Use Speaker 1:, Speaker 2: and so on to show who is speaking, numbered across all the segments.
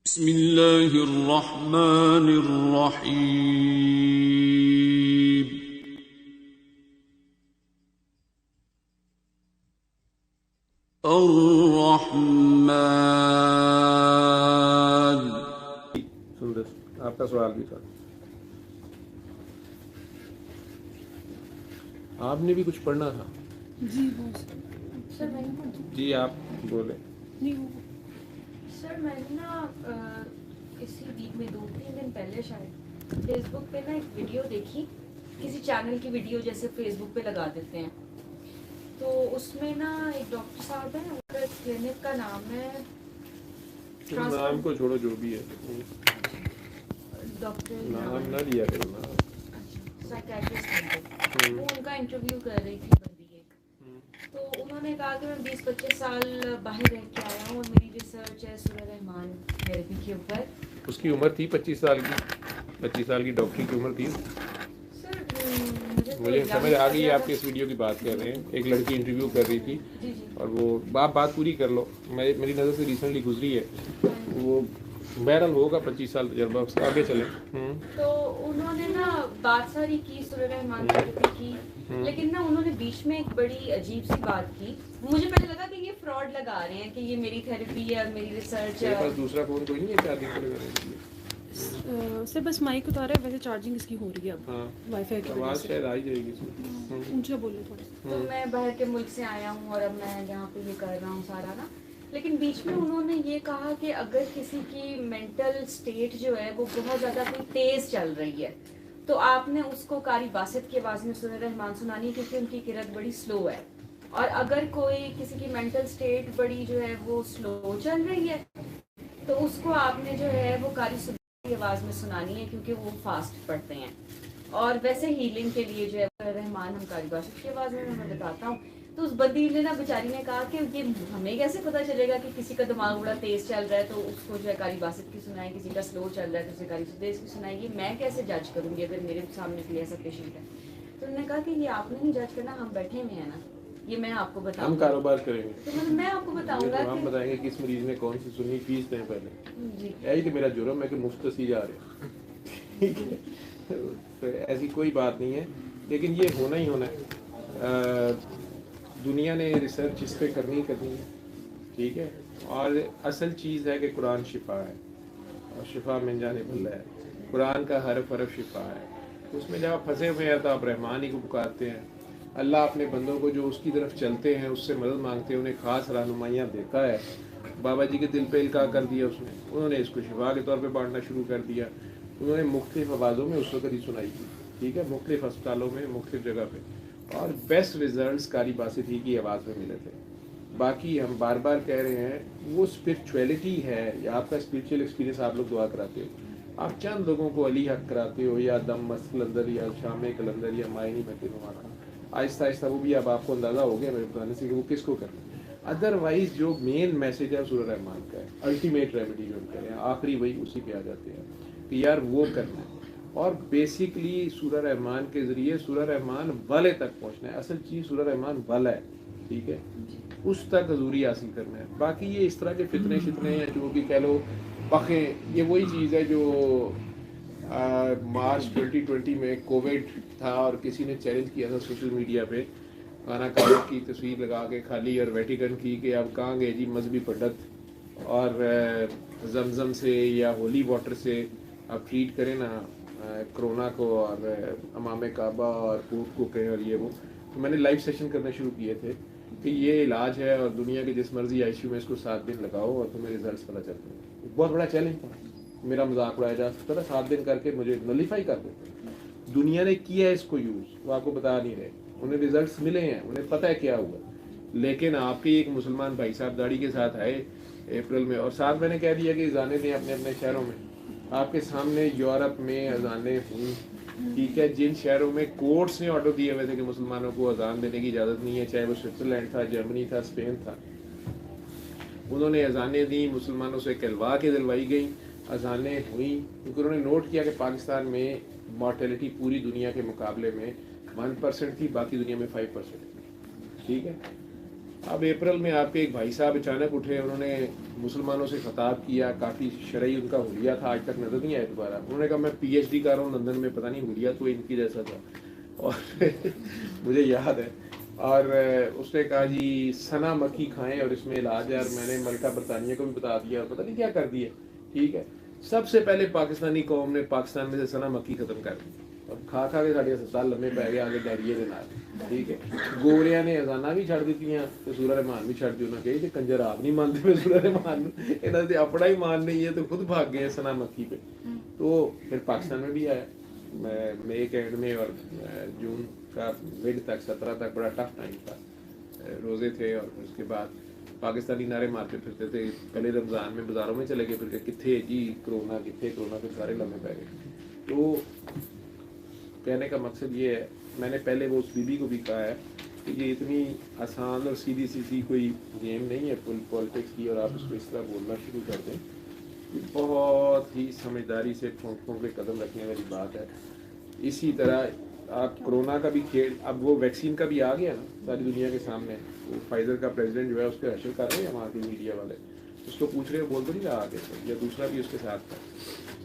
Speaker 1: بسم اللہ الرحمن الرحیم الرحمن.
Speaker 2: سندر آپ کا سوال بھی تھا. آپ نے بھی کچھ پڑھنا تھا.
Speaker 3: جی وہ سر میں نے
Speaker 2: جی آپ بولیں.
Speaker 3: سر میں نے نا اسی ویک میں 2-3 دن پہلے شاید فیس بک پہ نا ایک ویڈیو دیکھی, کسی چینل کی ویڈیو جیسے فیس بک پہ لگا دیتے ہیں, تو اس میں نا ایک ڈاکٹر صاحب ہیں, ان کا کلینک کا نام ہے
Speaker 2: نام کو چھوڑو جو بھی ہے,
Speaker 3: ڈاکٹر
Speaker 2: نام نہ لیا کرو نا.
Speaker 3: سائیکیٹرسٹ ہیں وہ, ان کا انٹرویو کر رہی تھی بندی ایک, تو انہوں نے کہا کہ میں 20-25 سال باہر رہ کے آیا ہوں اور میری ریسرچ ہے سورہ رحمان تھیراپی کے اوپر.
Speaker 2: اس کی عمر تھی 25 سال کی, 25 سال کی ڈاکٹر کی عمر تھی.
Speaker 3: سر
Speaker 2: مجھے سمجھ آ گئی آپ اس ویڈیو کی بات کر رہے ہیں. ایک لڑکی انٹرویو کر رہی تھی اور وہ آپ بات پوری کر لو, میری نظر سے ریسنٹلی گزری ہے وہ, بہرحال ہوگا 25 سال تجربہ. آگے چلیں.
Speaker 3: تو انہوں نے نا بات ساری کی سورہ رحمان تھیراپی کی, لیکن نا انہوں نے بیچ میں ایک بڑی عجیب سی بات کی. مجھے پہلے لگا کہ یہ فراڈ لگا رہے ہیں کہ یہ میری تھیراپی ہے اور میری ریسرچ ہے.
Speaker 2: بس دوسرا فون کوئی نہیں ہے چارجنگ کرنے کے لیے.
Speaker 4: سر بس مائک اتارا ہے, ویسے چارجنگ اس کی ہو رہی ہے اب وائی فائی کی وجہ
Speaker 2: آواز
Speaker 4: سے.
Speaker 2: شاید آ ہی جائے گی.
Speaker 4: اونچا بولے تھوڑا.
Speaker 3: تو میں باہر کے ملک سے آیا ہوں اور اب میں یہاں پہ یہ کر رہا ہوں سارا نا, لیکن بیچ میں انہوں نے یہ کہا کہ اگر کسی کی مینٹل سٹیٹ جو ہے وہ بہت زیادہ اپنی تیز چل رہی ہے تو آپ نے اس کو قاری باسط کی آواز میں سورہ رحمان سنانی ہے, کیونکہ ان کی قرأت بڑی سلو ہے. اور اگر کوئی کسی کی مینٹل سٹیٹ بڑی جو ہے وہ سلو چل رہی ہے تو اس کو آپ نے جو ہے وہ قاری کی آواز میں سنانی ہے, کیونکہ وہ فاسٹ پڑھتے ہیں. اور ویسے ہیلنگ کے لیے جو ہے رحمان ہم قاری باسط کی آواز میں بتاتا ہوں. تو اس بندی نے نا بیچاری نے کہا کہ یہ ہمیں کیسے پتہ چلے گا کہ کسی کا دماغ بڑا تیز چل رہا ہے تو اس کو جو ہے قاری باسط کی سنائیں, کسی کا سلو چل رہا ہے تو اسے قاری تیز کی سنائیں. یہ میں کیسے جج کروں گی اگر میرے سامنے کوئی ایسا پیشنٹ ہے؟ تو انہوں نے کہا کہ یہ آپ نے نہیں جج کرنا, ہم بیٹھے ہوئے ہیں نا, یہ میں آپ کو بتاؤں,
Speaker 2: ہم کاروبار کریں گے
Speaker 3: تو میں آپ کو بتاؤں گا
Speaker 2: ہم بتائیں گے کس مریض نے کون سی سنی, فیس دیں پہلے.
Speaker 3: جی
Speaker 2: یہی تو میرا جرم ہے کہ مفت سی جا رہے ہیں. ایسی کوئی بات نہیں ہے, لیکن یہ ہونا ہی ہونا ہے. دنیا نے ریسرچ اس پہ کرنی ہے, ٹھیک ہے. اور اصل چیز ہے کہ قرآن شفا ہے اور شفا من جانب اللہ ہے. قرآن کا حرف حرف شفا ہے. اس میں جب آپ پھنسے ہوئے ہیں تو آپ رحمان ہی کو پکارتے ہیں. اللہ اپنے بندوں کو جو اس کی طرف چلتے ہیں اس سے مدد مانگتے ہیں, انہیں خاص رہنمائیاں دیتا ہے. بابا جی کے دل پہ القاع کر دیا اس نے, انہوں نے اس کو شفا کے طور پہ بانٹنا شروع کر دیا. انہوں نے مختلف آوازوں میں اس وقت ہی سنائی کی, ٹھیک ہے, مختلف ہسپتالوں میں, مختلف جگہ پہ, اور بیسٹ ریزلٹس قاری باسط ہی کی آواز میں ملے تھے. باقی ہم بار بار کہہ رہے ہیں وہ اسپرچویلٹی ہے, یا آپ کا اسپرچل ایکسپیرینس, آپ لوگ دعا کراتے ہو, آپ چند لوگوں کو علی حق کراتے ہو, یا دم مست قلندر, یا شام قلندر, یا مائنی میں تمہارا آہستہ آہستہ وہ بھی اب آپ کو اندازہ ہو گیا میرے بتانے سے کہ وہ کس کو کرنا ہے. ادروائز جو مین میسج ہے سورہ رحمان کا ہے, الٹیمیٹ ریمیڈی جو ہم کہہ رہے ہیں, آخری وہی اسی پہ آ جاتے ہیں کہ یار وہ کرنا ہے. اور بیسکلی سورہ رحمان کے ذریعے سورہ رحمان والے تک پہنچنا ہے. اصل چیز سورہ رحمان والا ہے, ٹھیک ہے, اس تک حضوری حاصل کرنا ہے. باقی یہ اس طرح کے فتنے شتنے ہیں جو بھی کہہ لو پخیں, یہ وہی چیز ہے جو مارچ 2020 میں کووڈ تھا اور کسی نے چیلنج کیا تھا سوشل میڈیا پہ, خانہ کعبہ کی تصویر لگا کے خالی اور ویٹیکن کی, کہ اب کہاں گئے جی مذہبی پنڈت, اور زمزم سے یا ہولی واٹر سے اب ٹریٹ کریں نا کرونا کو, اور امام کعبہ اور پوٹ کو کہیں, اور یہ وہ. تو میں نے لائیو سیشن کرنے شروع کیے تھے کہ یہ علاج ہے, اور دنیا کے جس مرضی آئی سی یو میں اس کو 7 دن لگاؤ اور تمہیں ریزلٹس پتہ چلتے ہیں. بہت بڑا چیلنج تھا, میرا مذاق اڑایا جا سکتا تھا, 7 دن کر کے مجھے نلیفائی کر دیتے. دنیا نے کیا ہے اس کو یوز, وہ آپ کو بتا نہیں رہے, انہیں ریزلٹس ملے ہیں, انہیں پتہ ہے کیا ہوا. لیکن آپ کے ایک مسلمان بھائی صاحب داڑھی کے ساتھ آئے اپریل میں, اور ساتھ میں نے کہہ دیا کہ اذانیں دیں اپنے اپنے شہروں میں. آپ کے سامنے یورپ میں اذانیں ہوئیں, ٹھیک ہے, جن شہروں میں کورٹس نے آرڈر دیے ہوئے تھے کہ مسلمانوں کو اذان دینے کی اجازت نہیں ہے, چاہے وہ سوئٹزرلینڈ تھا, جرمنی تھا, اسپین تھا, انہوں نے اذانیں دیں, مسلمانوں سے کہلوا کے دلوائی گئیں, اذانیں ہوئیں, کیونکہ انہوں نے نوٹ کیا کہ پاکستان میں مارٹیلٹی پوری دنیا کے مقابلے میں 1% تھی, باقی دنیا میں 5% تھی, ٹھیک ہے. अब अप्रैल में आपके एक भाई साहब अचानक उठे, उन्होंने मुसलमानों से खिताब किया, काफ़ी शरई उनका हुलिया था, आज तक नज़र नहीं आया दोबारा। उन्होंने कहा मैं PhD कर रहा हूँ लंदन में, पता नहीं हुलिया तो इनकी जैसा था और मुझे याद है। और उसने कहा जी सना मक्खी खाएं और इसमें इलाज है, और मैंने मलका बरतानिया को भी बता दिया और पता नहीं क्या कर दिया। ठीक है, सबसे पहले पाकिस्तानी कौम ने पाकिस्तान में से सना मक्खी खत्म कर दी और खा के साढ़े अस्पताल लम्बे पै गए आगे डायरिया के नाल। ठीक है, गोरिया ने अजाना भी छड़ दी तो सूरह रहमान भी छड़ दी। उन्होंने कही कंजर आप नहीं मानते पे सूरह रहमान, इन्हों से अपना ही मान नहीं है तो खुद भाग गए सना मक्खी पे। तो फिर पाकिस्तान में भी आया मई के एंड में और जून का मिड तक 17 तक बड़ा टफ टाइम था, रोज़े थे। और उसके बाद पाकिस्तानी नारे मारते फिरते थे, पहले रमज़ान में बाज़ारों में चले गए, फिर किथे जी कोरोना किथे कोरोना, फिर सारे लम्बे पै गए। तो कहने का मकसद ये है, मैंने पहले वो उस बीबी को भी कहा है कि ये इतनी आसान और सीधी सी कोई गेम नहीं है पॉलिटिक्स की, और आप उसको इस तरह बोलना शुरू कर दें। ये बहुत ही समझदारी से ठोंक के कदम रखने वाली बात है। इसी तरह आप कोरोना का भी खेल, अब वो वैक्सीन का भी आ गया ना सारी दुनिया के सामने। वो फाइजर का प्रेसिडेंट जो है उसके हशर कर रहे हैं वहाँ की मीडिया वाले, उसको पूछ रहे हो, बोल तो नहीं रहा आगे से, या दूसरा भी उसके साथ था।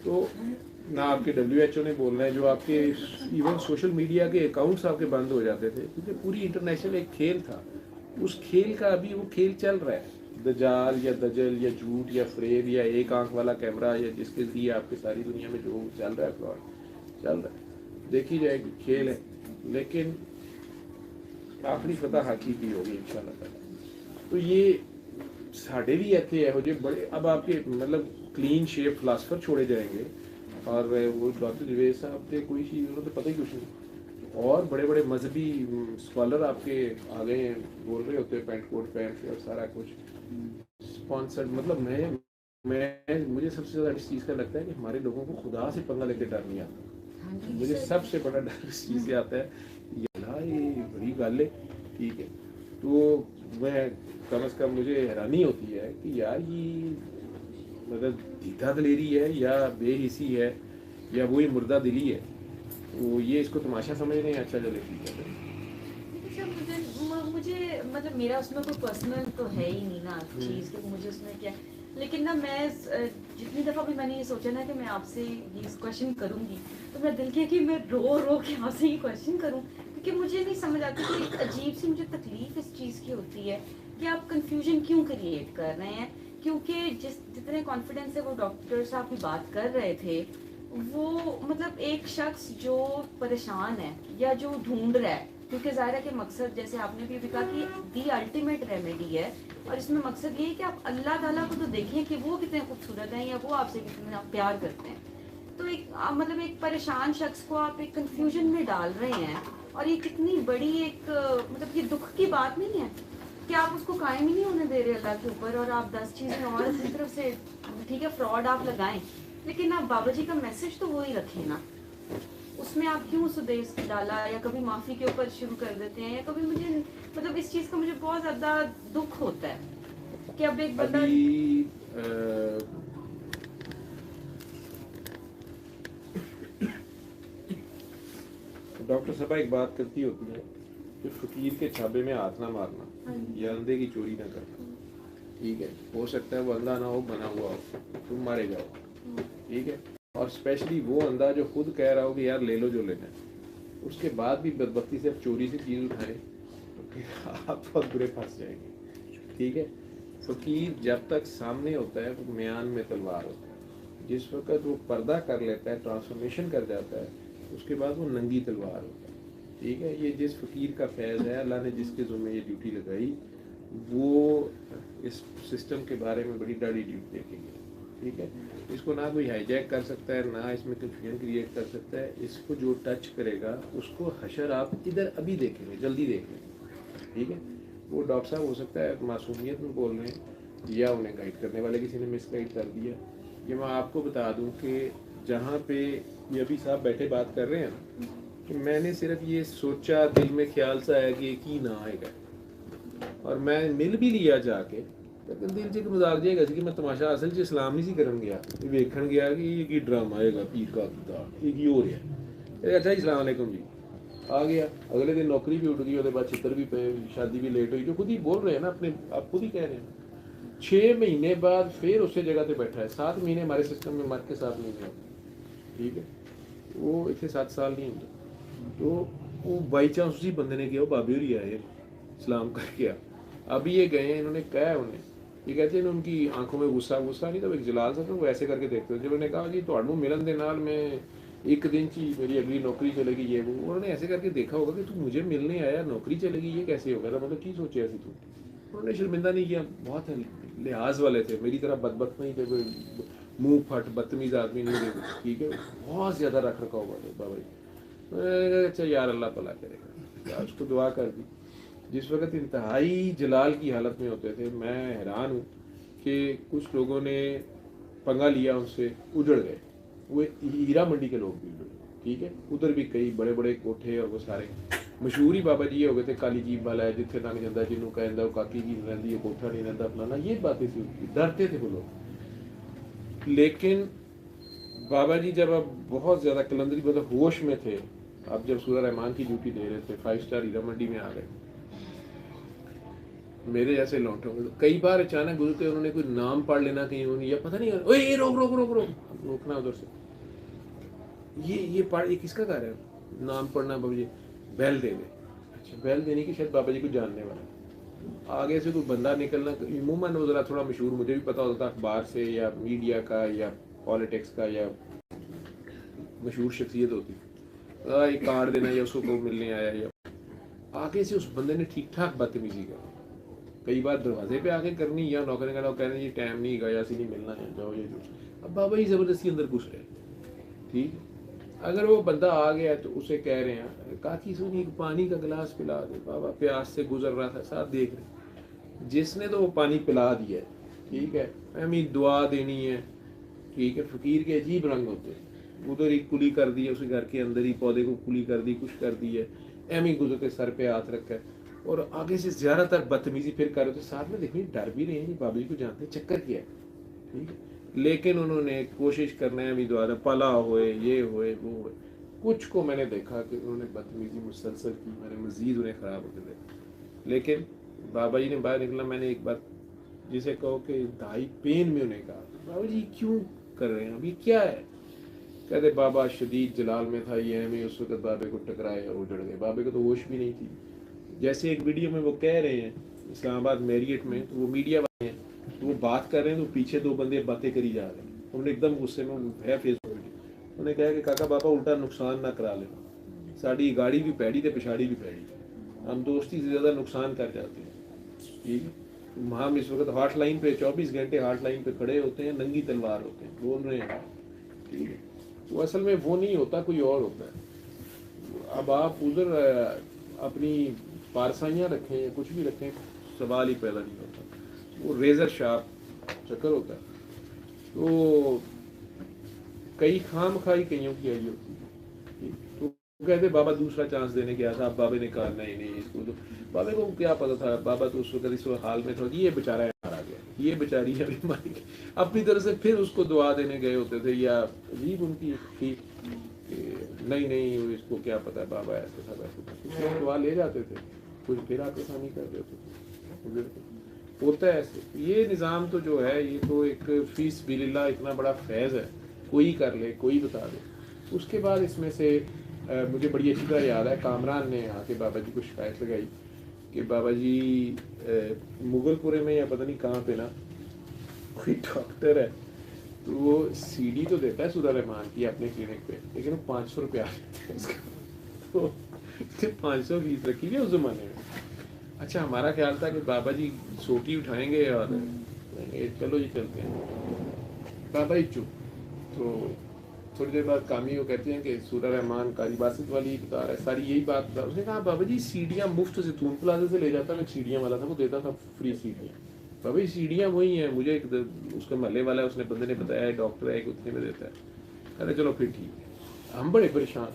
Speaker 2: तो ना आपके WHO ने बोलना है, जो आपके इवन सोशल मीडिया के अकाउंट्स आपके बंद हो जाते थे, क्योंकि पूरी इंटरनेशनल एक खेल था। उस खेल का अभी वो खेल चल रहा है, दजाल या दजल या झूठ या फ्रेब या एक आंख वाला कैमरा, या जिसके जरिए आपके सारी दुनिया में जो चल रहा है फ्रॉड चल रहा है, देखी जाएगी, खेल है। लेकिन आखिरी फतह हाकी की होगी इंशाल्लाह ताला। तो ये साढ़े भी ऐसे है जो बड़े, अब आपके मतलब क्लीन शेप फिलासफर छोड़े जाएंगे, और वो डॉक्टर जवेद साहब थे कोई चीज़ उन्होंने तो पता ही कुछ नहीं, और बड़े बड़े मजहबी स्कॉलर आपके आ गए हैं, बोल रहे होते हैं पेंट कोट पहन के और सारा कुछ स्पॉन्सर्ड। मतलब मैं मुझे सबसे ज़्यादा इस चीज़ का लगता है कि हमारे लोगों को खुदा से पंगा लेके डर नहीं आता। मुझे सबसे बड़ा डर इस चीज़ से आता है, ये बड़ी गल है। ठीक है, तो मैं कम से कम मुझे हैरानी होती है कि यार ये मतलब दीदा दलेरी है या बेहिसी है या वही मुर्दा दिली है, तो ये इसको तमाशा समझ रहे हैं। अच्छा चले ठीक है,
Speaker 3: मुझे मतलब मेरा उसमें कोई पर्सनल तो है ही नहीं ना चीज़ कि मुझे उसमें क्या, लेकिन ना मैं जितनी दफ़ा भी मैंने ये सोचा ना कि मैं आपसे ये क्वेश्चन करूँगी, तो मेरा दिल किया कि मैं रो के आपसे ये क्वेश्चन करूँ, क्योंकि मुझे नहीं समझ आती कि एक अजीब सी मुझे तकलीफ इस चीज़ की होती है कि आप कंफ्यूजन क्यों क्रिएट कर रहे हैं। क्योंकि जितने कॉन्फिडेंस से वो डॉक्टर साहब की बात कर रहे थे, वो मतलब एक शख्स जो परेशान है या जो ढूंढ रहा है, क्योंकि ज़ाहिर है कि मकसद जैसे आपने भी कहा कि दी अल्टीमेट रेमेडी है, और इसमें मकसद ये है कि आप अल्लाह ताला को तो देखिए कि वो कितने खूबसूरत हैं या वो आपसे कितना प्यार करते हैं। तो एक मतलब एक परेशान शख्स को आप एक कंफ्यूजन में डाल रहे हैं, और ये कितनी बड़ी एक मतलब ये दुख की बात नहीं है कि आप उसको कायम ही नहीं होने दे रहे अल्लाह के ऊपर, और आप 10 चीज़ें और अपनी तरफ से ठीक है फ्रॉड आप लगाएं, लेकिन आप बाबा जी का मैसेज तो वो ही रखें ना। उसमें आप क्यों सुदेश डाला, या कभी माफ़ी के ऊपर शुरू कर देते हैं, या कभी मुझे मतलब इस चीज़ का मुझे बहुत ज़्यादा दुख होता है कि अब एक बंदा
Speaker 2: डॉक्टर साहब एक बात करती होती है कि फकीर के छाबे में हाथ ना मारना या अंधे की चोरी ना करना। ठीक है, हो सकता है वो अंधा ना हो, बना हुआ हो, तुम मारे जाओ। ठीक है, और स्पेशली वो अंधा जो खुद कह रहा हो कि यार ले लो जो लेना है, उसके बाद भी बदबख्ती से चोरी से चीज़ उठाए तो फिर आप बहुत बुरे फंस जाएंगे। ठीक है, फकीर जब तक सामने होता है वो म्यान में तलवार होता है, जिस वक्त वो पर्दा कर लेता है, ट्रांसफॉर्मेशन कर जाता है, उसके बाद वो नंगी तलवार होता है। ठीक है, ये जिस फकीर का फैज़ है, अल्लाह ने जिसके ज़ुम्मे ये ड्यूटी लगाई, वो इस सिस्टम के बारे में बड़ी डाढ़ी ड्यूटी देखेंगे। ठीक है, इसको ना कोई हाईजैक कर सकता है, ना इसमें कंफ्यूजन क्रिएट कर सकता है। इसको जो टच करेगा उसको हशर आप इधर अभी देखेंगे, जल्दी देख लेंगे। ठीक है, वो डॉक्टर साहब हो सकता है मासूमियत में बोल रहे हैं, या उन्हें गाइड करने वाले किसी ने मिसगाइड कर दिया। ये मैं आपको बता दूं कि जहाँ पे ये अभी साहब बैठे बात कर रहे हैं ना, कि मैंने सिर्फ ये सोचा, दिल में ख्याल सा आया कि एक ही ना आएगा, और मैं मिल भी लिया जाके, लेकिन दिल च मजाक जाएगा कि मैं तमाशा असल च इस्लाम नहीं सी करन गया, वेखन गया कि ये की ड्रामा आएगा पीर का किताब, ये की हो रहा है। अच्छा अस्सलाम वालेकुम जी, आ गया, अगले दिन नौकरी भी उठ गई, उसके बाद चित्र भी पे, शादी भी लेट हुई, जो खुद ही बोल रहे हैं ना अपने, आप खुद ही कह रहे हैं। 6 महीने बाद फिर उसी जगह पे बैठा है। 7 महीने हमारे सिस्टम में मर के 7 महीने होते, ठीक है, वो इतने 7 साल नहीं होते। तो वो बाई चांस उसी बंदे ने किया, वो भाभी ही आए सलाम करके आ, अभी ये गए, इन्होंने कहा है उन्हें, ये कहते हैं उनकी आंखों में गुस्सा नहीं तो एक जलाल सा, तो वो ऐसे करके देखते हो। जब उन्होंने कहा जी तो मिलन दे नाल मैं एक दिन ची मेरी अगली नौकरी चलेगी, ये वो, उन्होंने ऐसे करके देखा होगा कि तू मुझे मिलने आया, नौकरी चलेगी, ये कैसे होगा, मतलब की सोचे ऐसी तू। उन्होंने शर्मिंदा नहीं किया, बहुत लिहाज वाले थे, मेरी तरह बदबख्त नहीं थे, कोई मुंह फट बदतमीज आदमी नहीं थे, ठीक है, बहुत ज़्यादा रख रखा हुआ था बाबा जी। अच्छा यार अल्लाह भला करेगा, उसको दुआ कर दी। जिस वक्त इंतहाई जलाल की हालत में होते थे, मैं हैरान हूँ कि कुछ लोगों ने पंगा लिया, उनसे उजड़ गए, वो हीरा मंडी के लोग भी उजड़ गए, ठीक है, उधर भी कई बड़े बड़े कोठे और वो सारे मशहूर ही बाबा जी ये हो गए थे, काली जीप वाला है जिथे तक जाता जिन्हों कहता वो काकी की रही है, कोठा नहीं रहता फलाना, ये बातें थी, डरते थे वो लोग। लेकिन बाबा जी जब अब बहुत ज़्यादा कलंदरी मतलब होश में थे, अब जब सूरह रहमान की ड्यूटी दे रहे थे, 5 स्टार हीरा मंडी में आ गए, मेरे जैसे लौटों में कई बार अचानक गुजरते, उन्होंने कोई नाम पढ़ लेना कहीं उन्होंने, या पता नहीं, ओए ये रोक रोक रोक रोक रोकना उधर से, ये पढ़, ये किसका घर है, नाम पढ़ना बाबा जी, बैल दे दे। अच्छा बैल देने की शायद बाबा जी को जानने वाला, आगे से कोई बंदा निकलना, इमूमन वो ज़रा थोड़ा मशहूर, मुझे भी पता होता अखबार से या मीडिया का या पॉलिटिक्स का या मशहूर शख्सियत होती, एक कार्ड देना या उसको को मिलने आया, या आगे से उस बंदे ने ठीक ठाक बदतमीजी कर, कई बार दरवाजे पे आके करनी, या नौकर ने कहना जी टाइम नहीं गया, ऐसे नहीं मिलना है, जाओ ये जो। अब बाबा जी ज़बरदस्ती अंदर घुस रहे, ठीक, अगर वो बंदा आ गया तो उसे कह रहे हैं काकी सुनी एक पानी का गिलास पिला दे, बाबा प्यास से गुजर रहा था, साथ देख रहे, जिसने तो वो पानी पिला दिया, ठीक है, हमें दुआ देनी है, ठीक है, फकीर के अजीब रंग होते हैं, उधर ही कुली कर दी है, उसके घर के अंदर ही पौधे को कुली कर दी, कुछ कर दी है, एम गुजरते सर पे हाथ रखा है, और आगे से ज़्यादातर बदतमीजी फिर कर रहे थे, साथ में देखिए डर भी रहे हैं, बाबा जी को जानते चक्कर किया है, ठीक है, लेकिन उन्होंने कोशिश करना है भी द्वारा पला होए, ये होए वो होए, कुछ को मैंने देखा कि उन्होंने बदतमीजी मुसलसल की, मैंने मज़ीद उन्हें ख़राब होते देखा। लेकिन बाबा जी ने बाहर निकला, मैंने एक बार जिसे कहो कि दाई पेन में उन्हें कहा, बाबा जी क्यों कर रहे हैं, अभी क्या है, कहते बाबा शदीद जलाल में था, ये हमें उस वक्त बाबे को टकराए और उजड़ गए, बाबे को तो होश भी नहीं थी। जैसे एक वीडियो में वो कह रहे हैं इस्लामाबाद मैरियट में, तो वो मीडिया वाले हैं, तो वो बात कर रहे हैं, तो पीछे 2 बंदे बातें करी जा रहे हैं, उन्होंने एकदम गुस्से में है फेसबुक वीडियो, उन्होंने कहा कि काका बाबा उल्टा नुकसान ना करा लेना, साड़ी गाड़ी भी पैड़ी थे, पिछाड़ी भी पैड़ी, हम दोस्ती से ज़्यादा नुकसान कर जाते हैं, ठीक है, हम इस वक्त हॉट लाइन पे 24 घंटे हॉट लाइन पे खड़े होते हैं, नंगी तलवार होते हैं, बोल रहे हैं, ठीक है, तो असल में वो नहीं होता, कोई और होता है। अब आप उधर अपनी पारसाइयाँ रखें या कुछ भी रखें, सवाल ही पैदा नहीं होता, वो रेजर शार्प चक्कर होता है। तो कई खाम खाई कईयों की आई होती है, तो कहते बाबा दूसरा चांस देने गया था, अब बाबे ने कहा नहीं नहीं इसको, तो बाबे को क्या पता था, बाबा तो उस वक्त इस हाल में था, ये बेचारा मारा गया, ये बेचारी अभी मारी गई, अपनी तरह से फिर उसको दुआ देने गए होते थे, या अजीब उनकी थी, नहीं नहीं इसको क्या पता बाबा ऐसे था वैसे था, कुछ लोग दुआ ले जाते थे, कुछ फिर आसानी कर देते थे, होता है ऐसे। ये निज़ाम तो जो है, ये तो एक फीस बिल्ला इतना बड़ा फैज़ है, कोई कर ले कोई बता दे। उसके बाद इसमें से मुझे बड़ी अच्छी तरह याद है, कामरान ने आके बाबा जी को शिकायत लगाई कि बाबा जी मुगलपुरे में या पता नहीं कहाँ पे ना कोई डॉक्टर है, तो वो सीडी तो देता है सूरह रहमान की अपने क्लिनिक पे, लेकिन वो 500 रुपया तो 500 फीस रखी है उस ज़माने में। अच्छा हमारा ख्याल था कि बाबा जी सोटी उठाएंगे और चलो जी चलते हैं, बाबा जी चुप। तो थोड़ी देर बाद कामी वो कहते हैं कि सूरह रहमान कारी बासित वाली बता रहा है, सारी यही बात बता। उसने कहा बाबा जी सीढ़ियाँ मुफ्त से थून प्लाजा से ले जाता, मैं सीढ़ियाँ वाला था, वो देता था फ्री सीढ़ियाँ। बाबा जी सीढ़ियाँ वही हैं, मुझे एक उसका महल्ले वाला है, उसने बंदे ने बताया है, डॉक्टर है, उतने में देता है। अरे चलो फिर ठीक है। हम बड़े परेशान,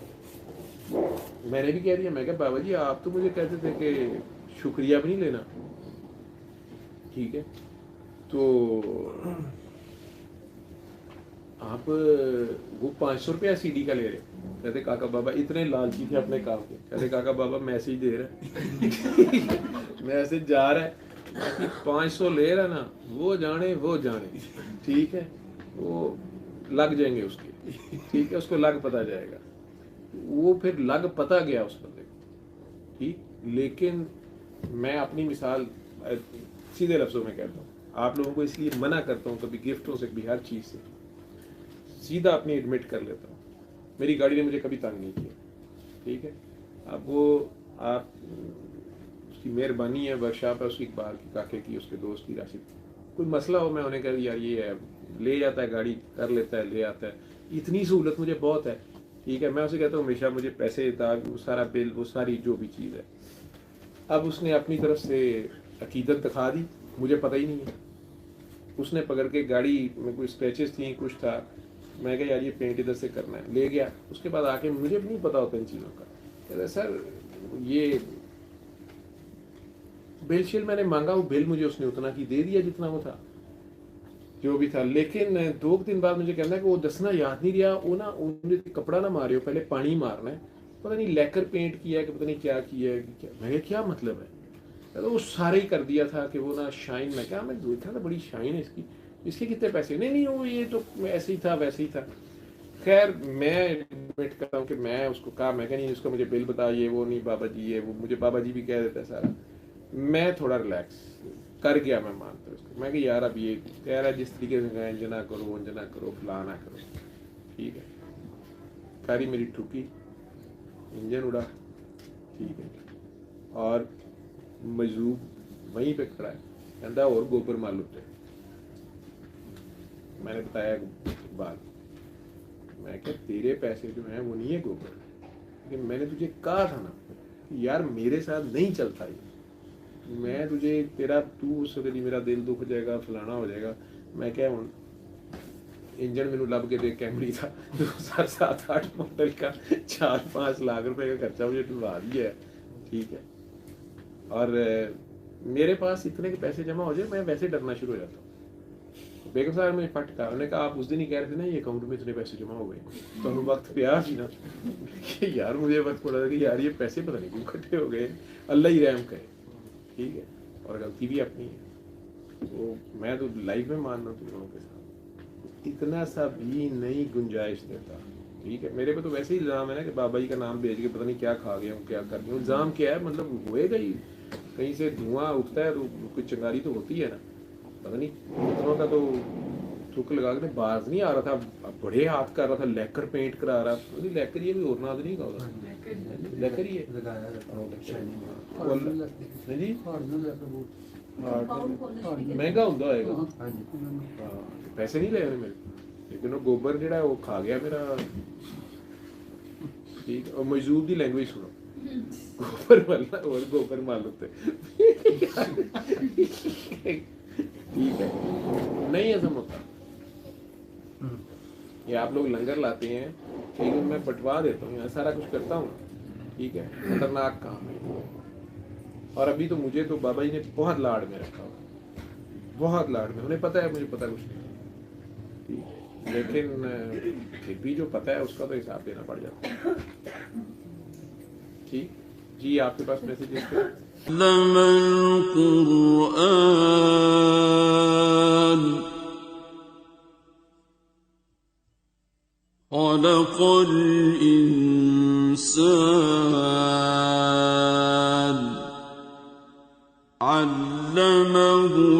Speaker 2: मैंने भी कह दिया, मैं कहा बाबा जी आप तो मुझे कहते थे कि शुक्रिया भी नहीं लेना, ठीक है, तो आप वो 500 रुपया सीडी का ले रहे, کہتے کاکا بابا اتنے لالچی تھے اپنے کام کے. کہتے کاکا بابا میسج دے رہا ہے میسج جا رہا ہے, باقی 500 لے رہا نا, وہ جانے ٹھیک ہے, وہ لگ جائیں گے اس کے, ٹھیک ہے, اس کو لگ پتا جائے گا. وہ پھر لگ پتا گیا اس بندے کو, ٹھیک. لیکن میں اپنی مثال سیدھے لفظوں میں کہتا ہوں, آپ لوگوں کو اس لیے منع کرتا ہوں کبھی گفٹوں سے بھی, ہر چیز سے سیدھا اپنی ایڈمٹ کر لیتا ہوں, میری گاڑی نے مجھے کبھی تنگ نہیں کیا, ٹھیک ہے. اب وہ آپ اس کی مہربانی ہے, ورکشاپ ہے اس کی, اقبال کی کاکے کی, اس کے دوست کی, راشد, کوئی مسئلہ ہو میں انہیں کہہ یار یہ ہے, لے جاتا ہے گاڑی, کر لیتا ہے, لے آتا ہے. اتنی سہولت مجھے بہت ہے, ٹھیک ہے. میں اسے کہتا ہوں ہمیشہ مجھے پیسے تھا, وہ سارا بل, وہ ساری جو بھی چیز ہے. اب اس نے اپنی طرف سے عقیدت دکھا دی, مجھے پتہ ہی نہیں ہے. اس نے پکڑ کے گاڑی میں کوئی اسکریچز تھیں, کچھ تھا, میں کہا یار یہ پینٹ ادھر سے کرنا ہے, لے گیا. اس کے بعد آ کے مجھے بھی نہیں پتا ہوتا ان چیزوں کا, کہتا ہے سر یہ بل شل میں نے مانگا, وہ بل مجھے اس نے اتنا کی دے دیا جتنا وہ تھا, جو بھی تھا. لیکن 2 دن بعد مجھے کہنا ہے کہ وہ دسنا یاد نہیں رہا, وہ نا کپڑا نہ مارے ہو, پہلے پانی مارنا ہے, پتہ نہیں لیکر پینٹ کیا ہے کہ پتہ نہیں کیا کیا ہے. میں نے کیا مطلب ہے, وہ سارے ہی کر دیا تھا کہ وہ نا شائن, میں کیا, میں دیکھا تھا بڑی شائن ہے اس کے کتنے پیسے, نہیں وہ یہ تو ایسے ہی تھا ویسے ہی تھا. خیر میں ایڈمٹ کرتا ہوں کہ میں اس کو کہا, میں کہ نہیں اس کو مجھے بل بتا, یہ وہ نہیں بابا جی, یہ وہ مجھے بابا جی بھی کہہ دیتا ہے سارا. میں تھوڑا ریلیکس کر گیا, میں مانتا ہوں اس کو. میں کہ یار اب یہ کہہ رہا ہے جس طریقے سے انج نہ کرو, انج نہ کرو, فلاں نہ کرو, ٹھیک ہے. گاڑی میری ٹھکی, انجن اڑا, ٹھیک ہے, اور مجذوب وہیں پہ کھڑا ہے, کہتا اور گوبر معلوم ہے. میں نے بتایا بات, میں کہ تیرے پیسے جو ہیں وہ نہیں ہے گوبر, لیکن میں نے تجھے کہا تھا نا یار میرے ساتھ نہیں چلتا یہ, میں تجھے تیرا تو اس سے میرا دل دکھ جائے گا, فلانا ہو جائے گا. میں کیا ہوں, انجن میں لب کے دیکھ کیمری تھا 2007-8 ماڈل کا, 4-5 لاکھ روپے کا خرچہ مجھے ڈلوا دیا ہے, ٹھیک ہے. اور میرے پاس اتنے کے پیسے جمع ہو جائے, میں ویسے ڈرنا شروع ہو جاتا ہوں. بیگم صاحب نے پٹ کہا, انہوں نے کہا آپ اس دن ہی کہہ رہے تھے نا یہ اکاؤنٹ میں اتنے پیسے جمع ہو گئے, تو ہمیں وقت پہ آ جی نا کہ یار مجھے وقت پڑا تھا کہ یار یہ پیسے پتہ نہیں کیوں اکٹھے ہو گئے, اللہ ہی رحم کرے, ٹھیک ہے. اور غلطی بھی اپنی ہے, وہ میں تو لائف میں مان رہا ہوں تم لوگوں کے ساتھ, اتنا سا بھی نہیں گنجائش دیتا, ٹھیک ہے. میرے پہ تو ویسے ہی الزام ہے نا کہ بابا جی کا نام بھیج کے پتہ نہیں کیا کھا گیا ہوں, کیا کر گیا ہوں. الزام کیا ہے, مطلب ہوئے گا ہی, کہیں سے دھواں اٹھتا ہے تو کوئی چنگاری تو ہوتی ہے نا, پتہ نہیں دوسروں کا تو تھوک لگا کے باز نہیں آ رہا تھا, بڑے ہاتھ کر رہا تھا, لیکر پینٹ کرا رہا, لیکر یہ کوئی اور ناد نہیں کہا, لیکر ہی ہے جی, مہنگا ہوتا ہوئے گا, پیسے نہیں لے رہے میرے, لیکن وہ گوبر جڑا ہے وہ کھا گیا میرا, ٹھیک ہے. اور مجذوب دی لینگویج سنو, گوبر مالنا اور گوبر مال ہوتے, ٹھیک ہے. نہیں ایسا ہوتا, یہ آپ لوگ لنگر لاتے ہیں, ٹھیک ہے, میں بٹوا دیتا ہوں, یہاں سارا کچھ کرتا ہوں, ٹھیک ہے. خطرناک کام ہے. اور ابھی تو مجھے تو بابا جی نے بہت لاڈ میں رکھا ہوا, بہت لاڈ میں, انہیں پتہ ہے مجھے پتہ کچھ نہیں, ٹھیک ہے. لیکن پھر بھی جو پتہ ہے اس کا تو حساب دینا پڑ جاتا ہے, ٹھیک. جی آپ کے پاس میسیجز پہ
Speaker 1: علم القرآن خلق الإنسان علمه